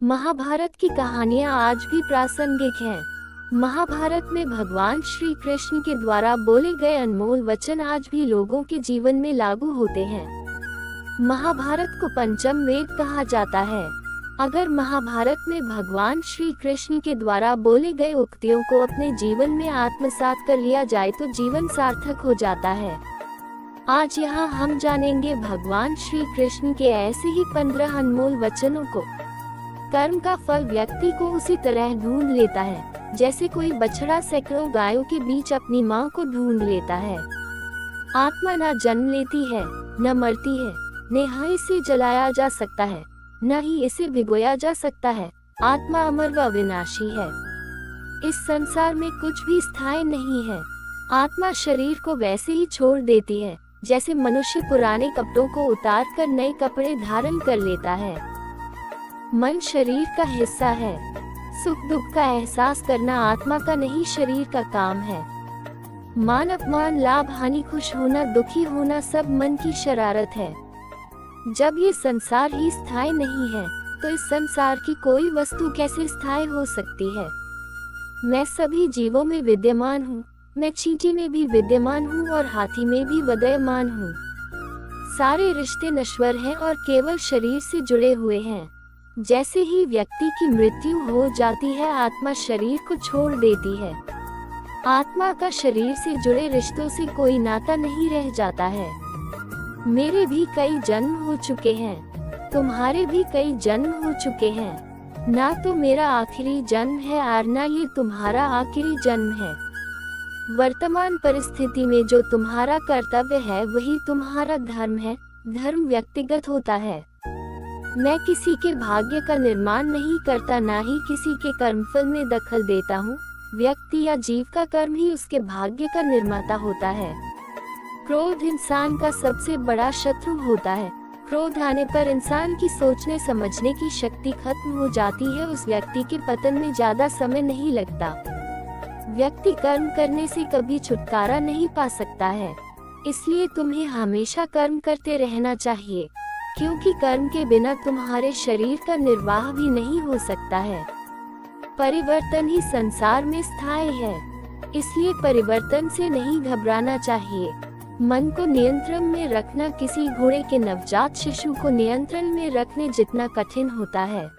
महाभारत की कहानियाँ आज भी प्रासंगिक हैं। महाभारत में भगवान श्री कृष्ण के द्वारा बोले गए अनमोल वचन आज भी लोगों के जीवन में लागू होते हैं। महाभारत को पंचम वेद कहा जाता है। अगर महाभारत में भगवान श्री कृष्ण के द्वारा बोले गए उक्तियों को अपने जीवन में आत्मसात कर लिया जाए तो जीवन सार्थक हो जाता है। आज यहाँ हम जानेंगे भगवान श्री कृष्ण के ऐसे ही 15 अनमोल वचनों को। कर्म का फल व्यक्ति को उसी तरह ढूंढ लेता है जैसे कोई बछड़ा सैकड़ों गायों के बीच अपनी माँ को ढूंढ लेता है। आत्मा न जन्म लेती है, न मरती है, न इसे जलाया जा सकता है, न ही इसे भिगोया जा सकता है। आत्मा अमर व अविनाशी है। इस संसार में कुछ भी स्थायी नहीं है। आत्मा शरीर को वैसे ही छोड़ देती है जैसे मनुष्य पुराने कपड़ों को उतार कर नए कपड़े धारण कर लेता है। मन शरीर का हिस्सा है। सुख दुख का एहसास करना आत्मा का नहीं शरीर का काम है। मान अपमान लाभ हानि खुश होना दुखी होना सब मन की शरारत है। जब ये संसार ही स्थायी नहीं है तो इस संसार की कोई वस्तु कैसे स्थायी हो सकती है। मैं सभी जीवों में विद्यमान हूँ। मैं चींटी में भी विद्यमान हूँ और हाथी में भी विद्यमान हूँ। सारे रिश्ते नश्वर हैं और केवल शरीर से जुड़े हुए हैं। जैसे ही व्यक्ति की मृत्यु हो जाती है आत्मा शरीर को छोड़ देती है। आत्मा का शरीर से जुड़े रिश्तों से कोई नाता नहीं रह जाता है। मेरे भी कई जन्म हो चुके हैं, तुम्हारे भी कई जन्म हो चुके हैं। ना तो मेरा आखिरी जन्म है और ना ये तुम्हारा आखिरी जन्म है। वर्तमान परिस्थिति में जो तुम्हारा कर्तव्य है वही तुम्हारा धर्म है। धर्म व्यक्तिगत होता है। मैं किसी के भाग्य का निर्माण नहीं करता, ना ही किसी के कर्मफल में दखल देता हूँ। व्यक्ति या जीव का कर्म ही उसके भाग्य का निर्माता होता है। क्रोध इंसान का सबसे बड़ा शत्रु होता है। क्रोध आने पर इंसान की सोचने समझने की शक्ति खत्म हो जाती है। उस व्यक्ति के पतन में ज्यादा समय नहीं लगता। व्यक्ति कर्म करने से कभी छुटकारा नहीं पा सकता है। इसलिए तुम्हें हमेशा कर्म करते रहना चाहिए, क्योंकि कर्म के बिना तुम्हारे शरीर का निर्वाह भी नहीं हो सकता है। परिवर्तन ही संसार में स्थायी है, इसलिए परिवर्तन से नहीं घबराना चाहिए। मन को नियंत्रण में रखना किसी घोड़े के नवजात शिशु को नियंत्रण में रखने जितना कठिन होता है।